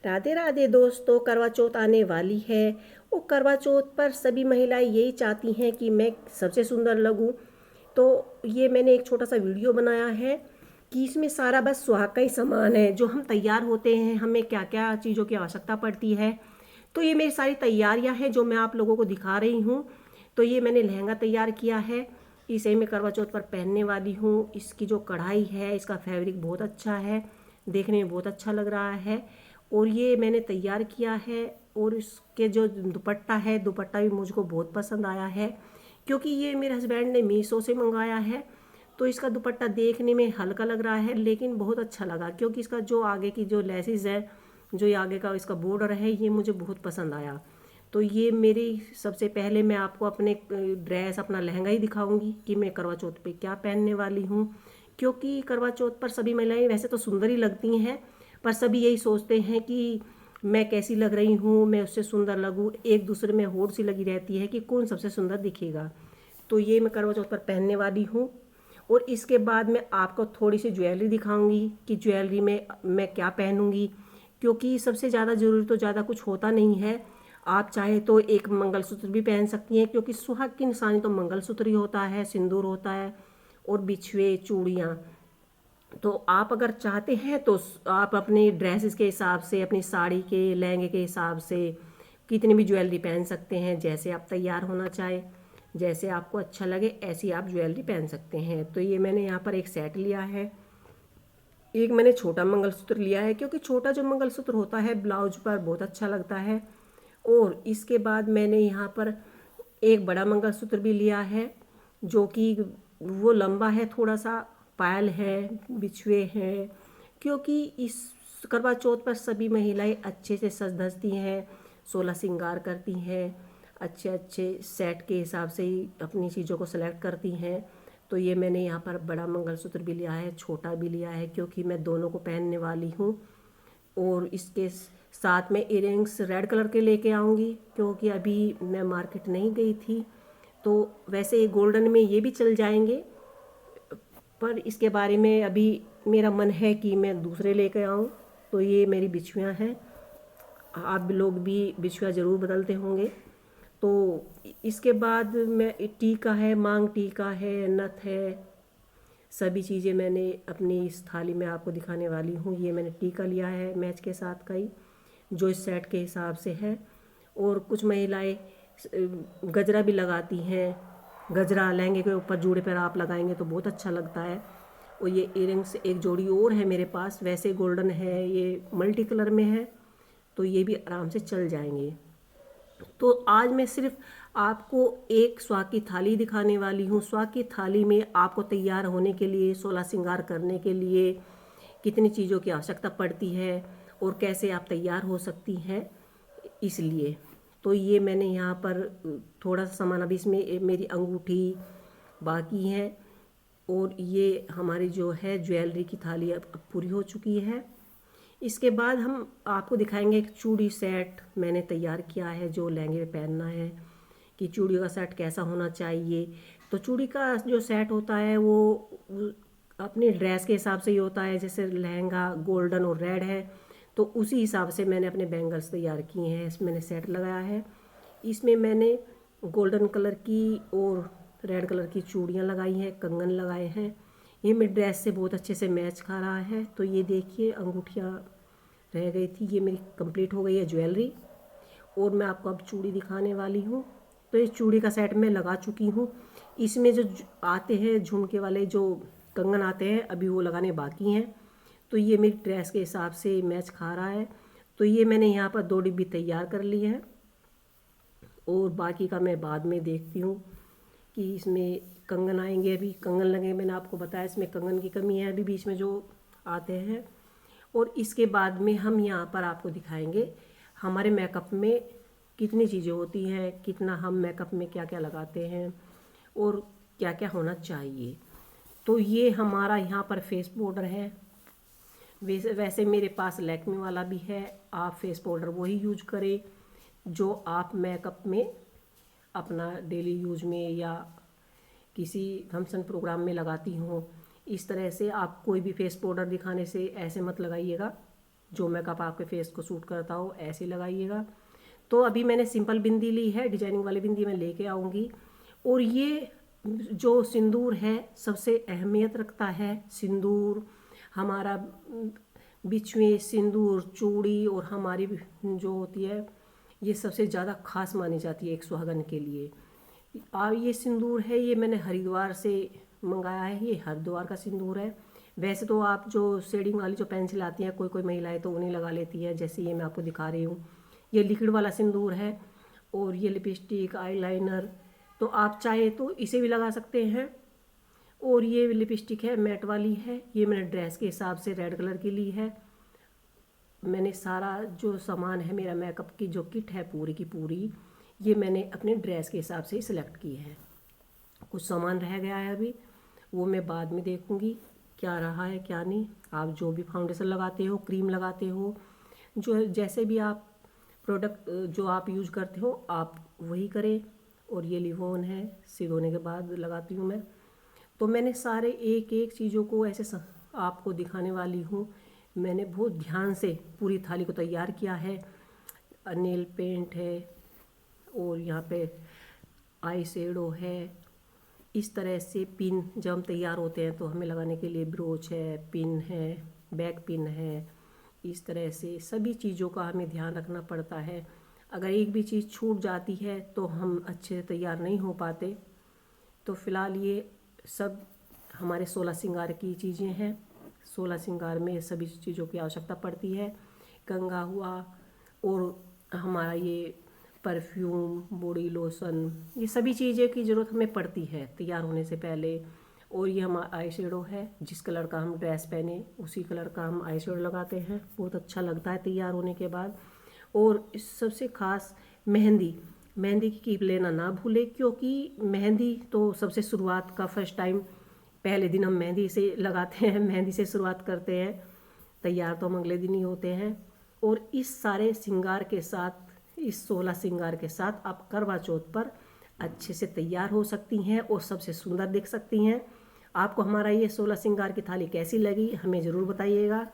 राधे राधे दोस्तों, करवा चौथ आने वाली है। और करवा चौथ पर सभी महिलाएं यही चाहती हैं कि मैं सबसे सुंदर लगूं। तो ये मैंने एक छोटा सा वीडियो बनाया है कि इसमें सारा बस सुहाग का ही सामान है। जो हम तैयार होते हैं, हमें क्या क्या चीज़ों की आवश्यकता पड़ती है। तो ये मेरी सारी तैयारियां हैं जो मैं आप लोगों को दिखा रही हूँ। तो ये मैंने लहंगा तैयार किया है, इसे मैं करवा चौथ पर पहनने वाली हूँ। इसकी जो कढ़ाई है, इसका फैब्रिक बहुत अच्छा है, देखने में बहुत अच्छा लग रहा है। और ये मैंने तैयार किया है। और इसके जो दुपट्टा है, दुपट्टा भी मुझको बहुत पसंद आया है, क्योंकि ये मेरे हस्बैंड ने मीशो से मंगाया है। तो इसका दुपट्टा देखने में हल्का लग रहा है, लेकिन बहुत अच्छा लगा, क्योंकि इसका जो आगे की जो लेसिस है, जो ये आगे का इसका बॉर्डर है, ये मुझे बहुत पसंद आया। तो ये मेरी सबसे पहले मैं आपको अपने ड्रेस, अपना लहंगा ही दिखाऊंगी कि मैं करवा चौथ पे क्या पहनने वाली हूँ। क्योंकि करवा चौथ पर सभी महिलाएं वैसे तो सुंदर ही लगती हैं, पर सभी यही सोचते हैं कि मैं कैसी लग रही हूँ, मैं उससे सुंदर लगूँ। एक दूसरे में होड़ सी लगी रहती है कि कौन सबसे सुंदर दिखेगा। तो ये मैं करवा चौथ पर पहनने वाली हूँ। और इसके बाद मैं आपको थोड़ी सी ज्वेलरी दिखाऊंगी कि ज्वेलरी में मैं क्या पहनूंगी। क्योंकि सबसे ज़्यादा ज़रूरी तो ज़्यादा कुछ होता नहीं है। आप चाहे तो एक मंगलसूत्र भी पहन सकती हैं, क्योंकि सुहाग की निशानी तो मंगलसूत्र ही होता है, सिंदूर होता है, और बिछुए, चूड़ियाँ। तो आप अगर चाहते हैं तो आप अपनी ड्रेसेस के हिसाब से, अपनी साड़ी के, लहंगे के हिसाब से कितनी भी ज्वेलरी पहन सकते हैं। जैसे आप तैयार होना चाहें, जैसे आपको अच्छा लगे, ऐसी आप ज्वेलरी पहन सकते हैं। तो ये मैंने यहाँ पर एक सेट लिया है। एक मैंने छोटा मंगलसूत्र लिया है, क्योंकि छोटा जो मंगलसूत्र होता है ब्लाउज पर बहुत अच्छा लगता है। और इसके बाद मैंने यहाँ पर एक बड़ा मंगलसूत्र भी लिया है, जो कि वो लंबा है थोड़ा सा। पायल है, बिछुए हैं, क्योंकि इस करवा चौथ पर सभी महिलाएं अच्छे से सज धजती हैं, सोलह श्रृंगार करती हैं, अच्छे अच्छे सेट के हिसाब से ही अपनी चीज़ों को सेलेक्ट करती हैं। तो ये मैंने यहाँ पर बड़ा मंगलसूत्र भी लिया है, छोटा भी लिया है, क्योंकि मैं दोनों को पहनने वाली हूँ। और इसके साथ में इयररिंग्स रेड कलर के लेके आऊँगी, क्योंकि अभी मैं मार्केट नहीं गई थी। तो वैसे गोल्डन में ये भी चल जाएंगे, पर इसके बारे में अभी मेरा मन है कि मैं दूसरे लेके आऊँ। तो ये मेरी बिछुआ हैं। आप लोग भी बिछुआ ज़रूर बदलते होंगे। तो इसके बाद मैं टीका है, मांग टीका है, नथ है, सभी चीज़ें मैंने अपनी इस थाली में आपको दिखाने वाली हूँ। ये मैंने टीका लिया है मैच के साथ का ही, जो इस सेट के हिसाब से है। और कुछ महिलाएं गजरा भी लगाती हैं। गजरा लहंगे के ऊपर जूड़े पर आप लगाएंगे तो बहुत अच्छा लगता है। और ये इयररिंग्स एक जोड़ी और है मेरे पास, वैसे गोल्डन है, ये मल्टी कलर में है, तो ये भी आराम से चल जाएंगे। तो आज मैं सिर्फ आपको एक स्वाद की थाली दिखाने वाली हूँ। स्वाद की थाली में आपको तैयार होने के लिए, सोलह श्रृंगार करने के लिए कितनी चीज़ों की आवश्यकता पड़ती है, और कैसे आप तैयार हो सकती हैं, इसलिए। तो ये मैंने यहाँ पर थोड़ा सा सामान, अभी इसमें मेरी अंगूठी बाकी है। और ये हमारी जो है ज्वेलरी की थाली अब पूरी हो चुकी है। इसके बाद हम आपको दिखाएंगे एक चूड़ी सेट मैंने तैयार किया है, जो लहंगे में पहनना है, कि चूड़ी का सेट कैसा होना चाहिए। तो चूड़ी का जो सेट होता है वो अपनी ड्रेस के हिसाब से ही होता है। जैसे लहंगा गोल्डन और रेड है, तो उसी हिसाब से मैंने अपने बैंगल्स तैयार किए हैं। इसमें मैंने सेट लगाया है। इसमें मैंने गोल्डन कलर की और रेड कलर की चूड़ियाँ लगाई हैं, कंगन लगाए हैं। ये मेरी ड्रेस से बहुत अच्छे से मैच खा रहा है। तो ये देखिए, अंगूठियाँ रह गई थी, ये मेरी कंप्लीट हो गई है ज्वेलरी। और मैं आपको अब चूड़ी दिखाने वाली हूँ। तो इस चूड़ी का सेट मैं लगा चुकी हूँ। इसमें जो आते हैं झुमके वाले जो कंगन आते हैं, अभी वो लगाने बाकी हैं। तो ये मेरी ड्रेस के हिसाब से मैच खा रहा है। तो ये मैंने यहाँ पर 2 डिब्बी तैयार कर ली है, और बाकी का मैं बाद में देखती हूँ कि इसमें कंगन आएंगे। अभी कंगन लगे, मैंने आपको बताया इसमें कंगन की कमी है अभी बीच में जो आते हैं। और इसके बाद में हम यहाँ पर आपको दिखाएंगे हमारे मेकअप में कितनी चीज़ें होती हैं, कितना हम मेकअप में क्या क्या लगाते हैं, और क्या क्या होना चाहिए। तो ये हमारा यहाँ पर फेस पाउडर है। वैसे मेरे पास लैक्मे वाला भी है। आप फेस पाउडर वही यूज करें जो आप मेकअप में अपना डेली यूज में या किसी फंक्शन प्रोग्राम में लगाती हूँ। इस तरह से आप कोई भी फेस पाउडर दिखाने से ऐसे मत लगाइएगा जो मेकअप आपके फेस को सूट करता हो ऐसे लगाइएगा। तो अभी मैंने सिंपल बिंदी ली है, डिजाइनिंग वाली बिंदी मैं लेके आऊँगी। और ये जो सिंदूर है सबसे अहमियत रखता है। सिंदूर हमारा बीच में सिंदूर, चूड़ी और हमारी जो होती है ये सबसे ज़्यादा खास मानी जाती है एक सुहागन के लिए। ये सिंदूर है, ये मैंने हरिद्वार से मंगाया है। ये हरिद्वार का सिंदूर है। वैसे तो आप जो शेडिंग वाली जो पेंसिल आती हैं कोई कोई महिलाएं तो उन्हें लगा लेती है, जैसे ये मैं आपको दिखा रही हूँ। ये लिक्विड वाला सिंदूर है। और ये लिपस्टिक, आईलाइनर तो आप चाहे तो इसे भी लगा सकते हैं। और ये लिपस्टिक है, मैट वाली है। ये मैंने ड्रेस के हिसाब से रेड कलर की ली है। मैंने सारा जो सामान है, मेरा मेकअप की जो किट है पूरी की पूरी, ये मैंने अपने ड्रेस के हिसाब से ही सिलेक्ट की है। कुछ सामान रह गया है अभी, वो मैं बाद में देखूँगी क्या रहा है क्या नहीं। आप जो भी फाउंडेशन लगाते हो, क्रीम लगाते हो, जो जैसे भी आप प्रोडक्ट जो आप यूज करते हो आप वही करें। और ये लिवोन है, सिर धोने के बाद लगाती हूँ मैं। तो मैंने सारे एक एक चीज़ों को ऐसे आपको दिखाने वाली हूँ। मैंने बहुत ध्यान से पूरी थाली को तैयार किया है। नेल पेंट है और यहाँ पे आई शेडो है। इस तरह से पिन जब हम तैयार होते हैं तो हमें लगाने के लिए ब्रोच है, पिन है, बैक पिन है। इस तरह से सभी चीज़ों का हमें ध्यान रखना पड़ता है। अगर एक भी चीज़ छूट जाती है तो हम अच्छे से तैयार नहीं हो पाते। तो फ़िलहाल ये सब हमारे 16 श्रृंगार की चीज़ें हैं। 16 श्रृंगार में सभी चीज़ों की आवश्यकता पड़ती है। कंघा हुआ और हमारा ये परफ्यूम, बॉडी लोशन, ये सभी चीज़ें की ज़रूरत हमें पड़ती है तैयार होने से पहले। और ये हमारा आई शेडो है, जिस कलर का हम ड्रेस पहने उसी कलर का हम आई शेडो लगाते हैं। बहुत अच्छा लगता है तैयार होने के बाद। और इस सबसे ख़ास मेहंदी, मेहंदी की कीप लेना ना भूलें, क्योंकि मेहंदी तो सबसे शुरुआत का फर्स्ट टाइम पहले दिन हम मेहंदी से लगाते हैं, मेहंदी से शुरुआत करते हैं। तैयार तो हम अगले दिन ही होते हैं। और इस सारे श्रृंगार के साथ, इस 16 श्रृंगार के साथ आप करवा चौथ पर अच्छे से तैयार हो सकती हैं और सबसे सुंदर दिख सकती हैं। आपको हमारा ये 16 श्रृंगार की थाली कैसी लगी हमें ज़रूर बताइएगा।